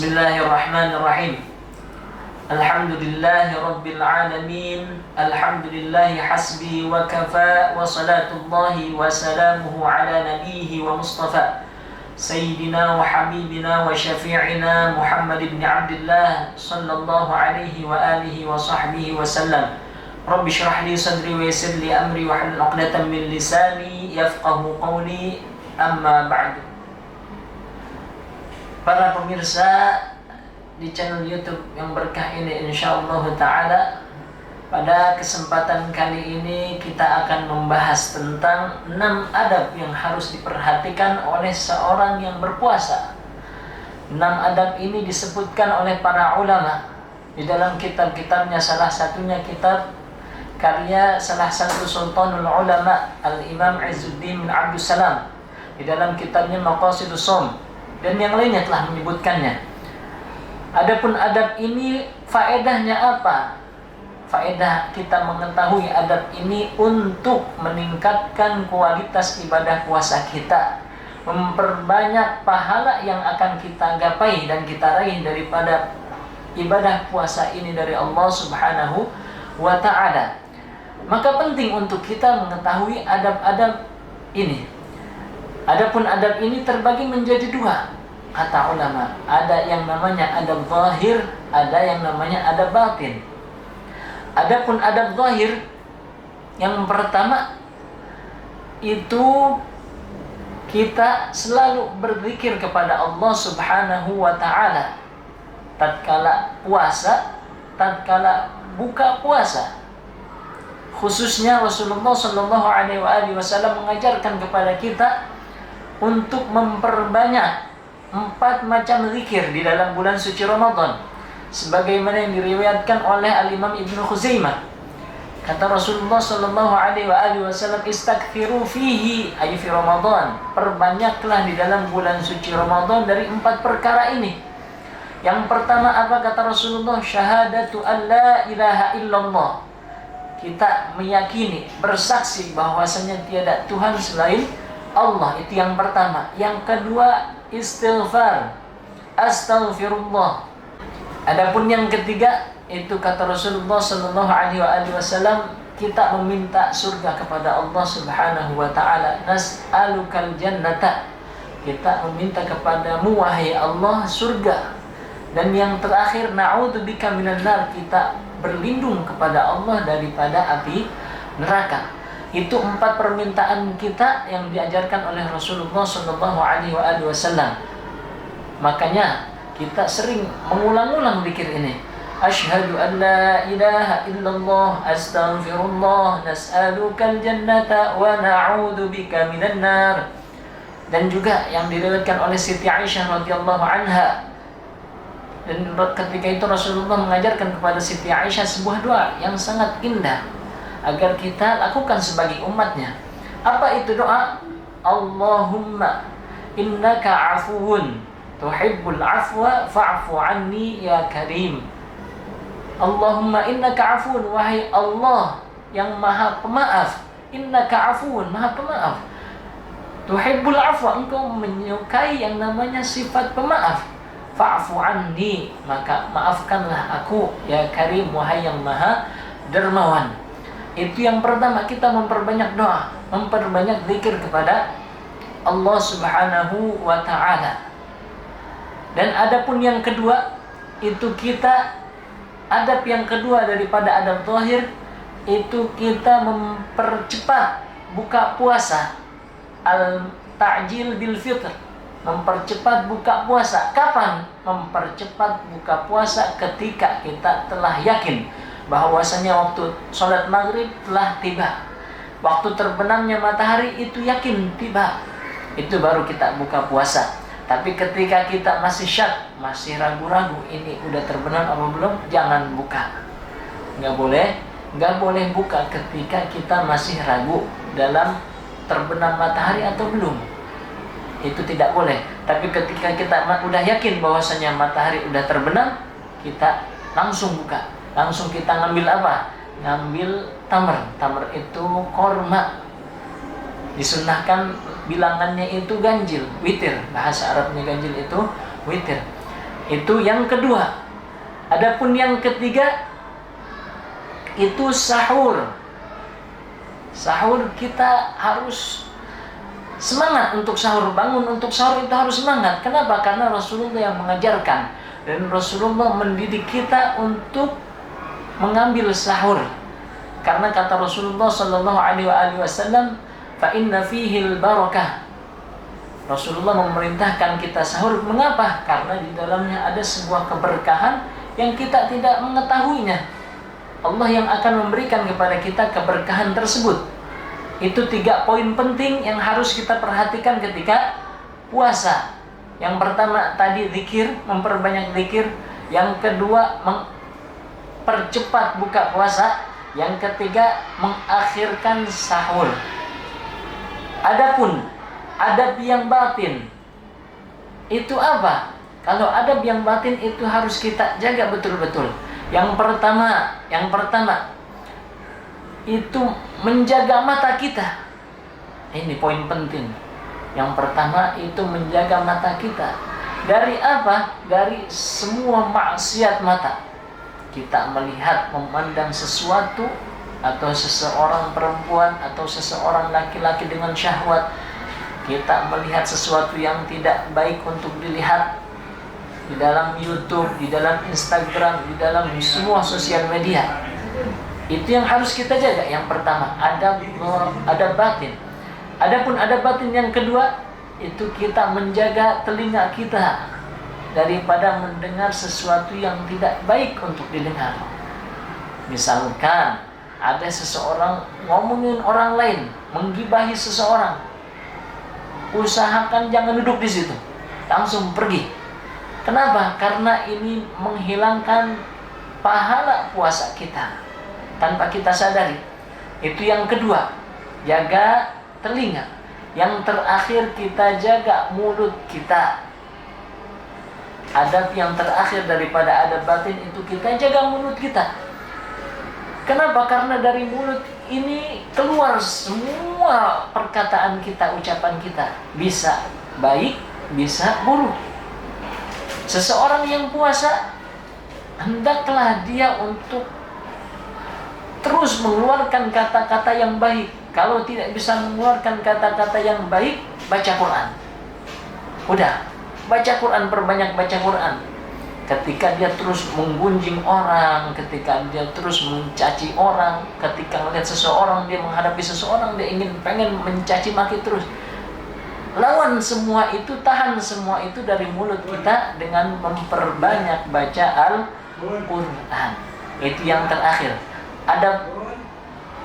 Bismillahirrahmanirrahim. Alhamdulillahi rabbil alamin. Alhamdulillahi hasbi wa kafa. Wa salatullahi wa salamuhu ala nabihi wa mustafa Sayyidina wa habibina wa syafi'ina Muhammad ibn Abdullah sallallahu alaihi wa alihi wa sahbihi wa sallam. Rabbi syrah li sadri wa yassir li amri wa hlul 'uqdatam min lisani yafqahu qawli. Amma ba'du. Para pemirsa di channel YouTube yang berkah ini, insyaallah ta'ala, pada kesempatan kali ini kita akan membahas tentang 6 adab yang harus diperhatikan oleh seorang yang berpuasa. 6 adab ini disebutkan oleh para ulama di dalam kitab-kitabnya, salah satunya kitab karya salah satu sultanul ulama Al-Imam Izzuddin bin Abdus Salam di dalam kitabnya Maqasidus Shaum, dan yang lainnya telah menyebutkannya. Adapun adab ini faedahnya apa? Faedah kita mengetahui adab ini untuk meningkatkan kualitas ibadah puasa kita, memperbanyak pahala yang akan kita gapai dan kita raih daripada ibadah puasa ini dari Allah Subhanahu wa ta'ala. Maka penting untuk kita mengetahui adab-adab ini. Adapun adab ini terbagi menjadi 2, kata ulama. Ada yang namanya adab zahir, ada yang namanya adab batin. Adapun adab zahir, yang pertama itu kita selalu berzikir kepada Allah Subhanahu wa ta'ala tatkala puasa, tatkala buka puasa. Khususnya Rasulullah sallallahu alaihi wasallam mengajarkan kepada kita untuk memperbanyak 4 macam zikir di dalam bulan suci Ramadan, sebagaimana yang diriwayatkan oleh Al-Imam Ibnu Khuzaimah. Kata Rasulullah sallallahu alaihi wasallam, "Istaghfiru fihi," ay fi Ramadan. Perbanyaklah di dalam bulan suci Ramadan dari 4 perkara ini. Yang pertama apa kata Rasulullah? Syahadatu an la ilaha illallah. Kita meyakini, bersaksi bahwasanya tiada Tuhan selain Allah, itu yang pertama. Yang kedua, istighfar, astaghfirullah. Adapun yang ketiga, itu kata Rasulullah sallallahu alaihi wasallam, kita meminta surga kepada Allah Subhanahu wa ta'ala. Nas'alukal jannata. Kita meminta kepadamu wahai Allah surga. Dan yang terakhir, na'udzubika minan nar. Kita berlindung kepada Allah daripada api neraka. Itu 4 permintaan kita yang diajarkan oleh Rasulullah sallallahu alaihi wasallam. Makanya kita sering mengulang-ulang zikir ini. Asyhadu an la ilaha illallah, astaghfirullah, nas'alukal jannata wa na'udzubika minan nar. Dan juga yang diriwayatkan oleh Siti Aisyah radhiyallahu anha. Dan ketika itu Rasulullah mengajarkan kepada Siti Aisyah sebuah doa yang sangat indah agar kita lakukan sebagai umatnya. Apa itu doa? Allahumma innaka afuwun tuhibbul afwa fa'fu anni ya karim. Allahumma innaka afuwun, wahai Allah yang maha pemaaf. Innaka afuwun, maha pemaaf. Tuhibbul afwa, engkau menyukai yang namanya sifat pemaaf. Fa'fu anni, maka maafkanlah aku ya karim, wahai yang maha dermawan. Itu yang pertama, kita memperbanyak doa, memperbanyak zikir kepada Allah Subhanahu wa ta'ala. Dan adapun yang kedua, itu kita, adab yang kedua daripada adab zahir, itu kita mempercepat buka puasa. Al-ta'jil bil fitr, mempercepat buka puasa. Kapan mempercepat buka puasa? Ketika kita telah yakin bahwasanya waktu sholat maghrib telah tiba, waktu terbenamnya matahari itu yakin tiba, itu baru kita buka puasa. Tapi ketika kita masih syak, masih ragu-ragu, ini udah terbenam apa belum, jangan buka. Nggak boleh buka ketika kita masih ragu dalam terbenam matahari atau belum. Itu tidak boleh. Tapi ketika kita udah yakin bahwasanya matahari udah terbenam, kita langsung buka. Langsung kita ngambil apa? Ngambil tamar. Tamar itu korma. Disunnahkan bilangannya itu ganjil, witir. Bahasa Arabnya ganjil itu witir. Itu yang kedua. Adapun yang ketiga itu sahur. Sahur kita harus semangat untuk sahur, bangun untuk sahur itu harus semangat. Kenapa? Karena Rasulullah yang mengajarkan dan Rasulullah mendidik kita untuk mengambil sahur. Karena kata Rasulullah sallallahu alaihi wasallam, "Fa inna fihi al-barakah." Rasulullah memerintahkan kita sahur. Mengapa? Karena di dalamnya ada sebuah keberkahan yang kita tidak mengetahuinya. Allah yang akan memberikan kepada kita keberkahan tersebut. Itu 3 poin penting yang harus kita perhatikan ketika puasa. Yang pertama tadi zikir, memperbanyak zikir. Yang kedua mempercepat buka puasa. Yang ketiga mengakhirkan sahur. Adapun adab yang batin itu apa? Kalau adab yang batin itu harus kita jaga betul-betul. Yang pertama itu menjaga mata kita. Ini poin penting. Yang pertama itu menjaga mata kita. Dari apa? Dari semua maksiat mata. Kita melihat, memandang sesuatu atau seseorang perempuan atau seseorang laki-laki dengan syahwat. Kita melihat sesuatu yang tidak baik untuk dilihat di dalam YouTube, di dalam Instagram, di dalam semua sosial media. Itu yang harus kita jaga. Yang pertama, adab batin. Adapun adab batin yang kedua, itu kita menjaga telinga kita daripada mendengar sesuatu yang tidak baik untuk didengar. Misalkan ada seseorang ngomongin orang lain, menggibahi seseorang, usahakan jangan duduk di situ, langsung pergi. Kenapa? Karena ini menghilangkan pahala puasa kita tanpa kita sadari. Itu yang kedua, jaga telinga. Yang terakhir kita jaga mulut kita. Adab yang terakhir daripada adab batin itu kita jaga mulut kita. Kenapa? Karena dari mulut ini keluar semua perkataan kita, ucapan kita. Bisa baik, bisa buruk. Seseorang yang puasa, hendaklah dia untuk terus mengeluarkan kata-kata yang baik. Kalau tidak bisa mengeluarkan kata-kata yang baik, baca Quran. Udah, baca Quran, perbanyak baca Quran. Ketika dia terus menggunjing orang, ketika dia terus mencaci orang, ketika melihat seseorang, dia menghadapi seseorang, dia pengen mencaci maki terus. Lawan semua itu, tahan semua itu dari mulut kita dengan memperbanyak baca Al-Quran. Itu yang terakhir. Adab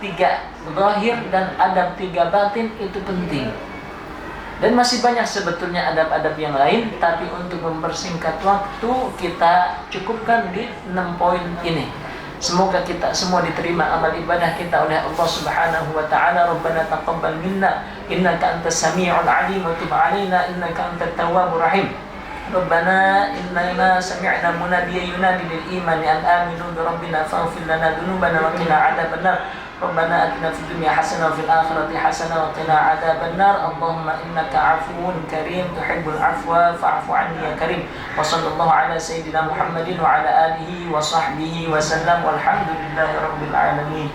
3 zahir dan adab 3 batin itu penting. Dan masih banyak sebetulnya adab-adab yang lain, tapi untuk mempersingkat waktu kita cukupkan di 6 poin ini. Semoga kita semua diterima amal ibadah kita oleh Allah Subhanahu wa taala. Rabbana taqabbal minna innaka antas samiul alim wa tub alaina innaka antat tawwabur rahim. Rabbana innana sami'na munadiyan yunadi lil imani an aminu bi rabbina faghfir lana dhunubana wa qina adzabannar. Rabbana atina fid dunya hasanah wa fil akhirati hasanah wa qina adzabannar. Allahumma innaka 'afuwun karim tuhibbul 'afwa fa'fu 'anni ya karim. Wa sallallahu ala sayyidina Muhammadin wa ala alihi wa sahbihi wa sallam walhamdulillahi rabbil alamin.